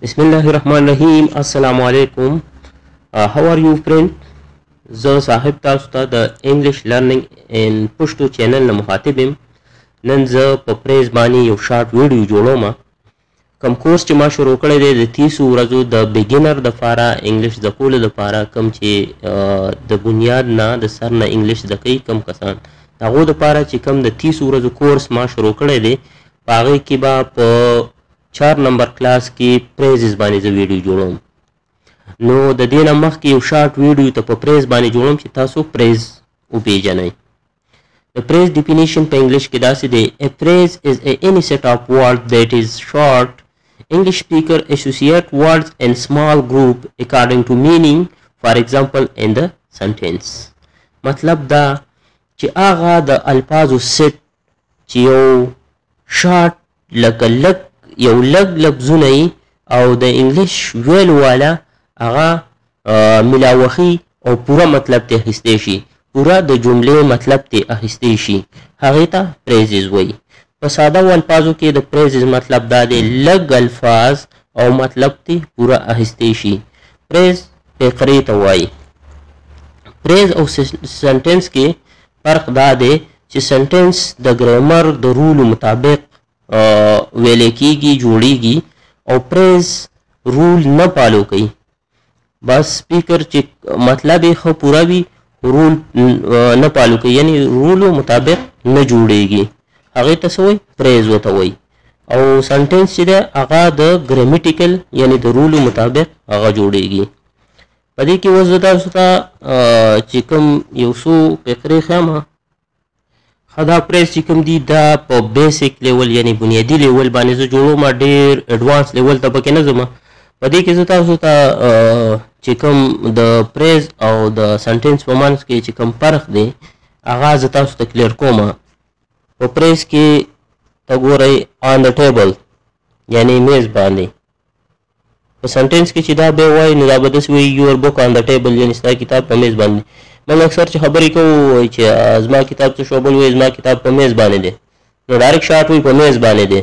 बिस्मिल्लाहिर्रहमानिर्रहीम अस्सलामु अलैकुम। How are you friend? ज़ साहिब तासु ته د انګلیش لرننګ ان پښتو چینل نه مخاطب یم. نن زه په پریز باندې یو شارټ ویډیو جوړوم. کوم کورس چې ما شروع کړی دی د 30 ورځو د بګینر د لپاره انګلیش د کولو لپاره، کوم چې د بنیاد نه د سر نه انګلیش د کوي کم کسان هغه د لپاره چې کوم د 30 ورځو کورس ما شروع کړی دی، هغه کې به په 4 نمبر کلاس کې پریزز باندې زه ویډیو جوړوم. نو د دې نه مخکې یو شارټ ویډیو ته په پریز باندې جوړوم چې تاسو پریز وپېژنئ. د پریز ډیفینیشن په انګلیش کې داسې دی: A phrase is any set of words that is short. English speaker associate words in small group according to meaning. For example, in the sentence. مطلب دا چې هغه د الفاظو سیټ چې یو شارټ لکه لږ یو لږ لفظونه او د انګلیش ویلو والا هغه ملاوخي او پوره مطلب ته اخیستی شي، پوره د جملې مطلب ته اخیستی شي، هغې ته پریزز وایي. په ساده الفاظو کې د پریزز مطلب دا دی لږ الفاظ او مطلب ته پوره اخیستی شي. پریز فقرې ته وایي. پریز او سنټنس کې فرق دا دی چې سنټنس د ګرامر د رولو مطابق ویلې کېږي، جوړیږي، او پریز رول نه فالو کوي. بس سپیکر چې مطلب یې ښه پوره وي رول نه فالو کوي، یعنی رولو مطابق نه جوړیږي، هغې ته څه وایي؟ پریز ورته وایي. او سنټنس چې دی هغه د ګرامیټیکل یعنی د رولو مطابق هغه جوړیږي. په دې کې اوس زه تاسو ته چې کوم یو څو فقرې ښیم. دا پریز چې کوم دي دا په بیسیک لیول یعنی بنیادي لیول باندې زه جوړوم، ډېر ایډوانس لیول ته پکې نه ځم. په دې کې زه تاسو ته چې کوم د پریز او د سنټنس په منځ کې چې کوم فرق دی هغه زه تاسو ته کلیر کوم. په پریز کې ته ګورئ آن د ټیبل یعنی میز باندې. په سنټنس کې چې دا به وایي نو دا به داسې وایي یور بک آن د ټیبل یعنی ستا کتاب په میز باندې. موږ اکثر چې خبرې کوو چې زما کتاب څه شو، بل وایي زما کتاب په میز باندې دی، نو ډایرکټ شارټ وایي په میز باندې دی،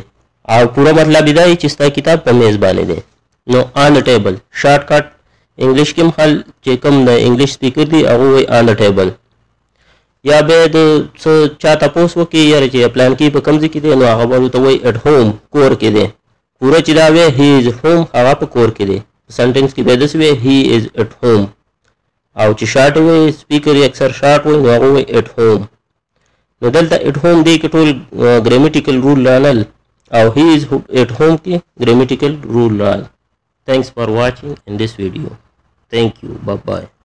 او پوره مطلب یې دا چې ستا کتاب په میز باندې دی. نو آن د ټیبل شارټ کټ انګلیش کې هم خل چې کوم د انګلیش سپیکر دی هغه وایي آن د ټیبل. یا به د څه چا تپوس وکړي یاره چې پلان کې په کوم ځای کې دی، نو هغه به ورته وایي اټ ہوم، کور کې دی. پوره چې دا وایي هی از ہوم، هغه په کور کې دی. سنټنس کې به داسې وایي هی از اټ ہوم، او چې شارټ وایي سپیکر یې اکثر شارټ وایي نو هغه وایي اټ ہوم. نو دلته اټ ہوم دی کې ټول ګرامیټیکل رول رانل، او هی از اټ ہوم کې ګرامیټیکل رول رال. Thanks for watching in this video. Thank you. Bye bye.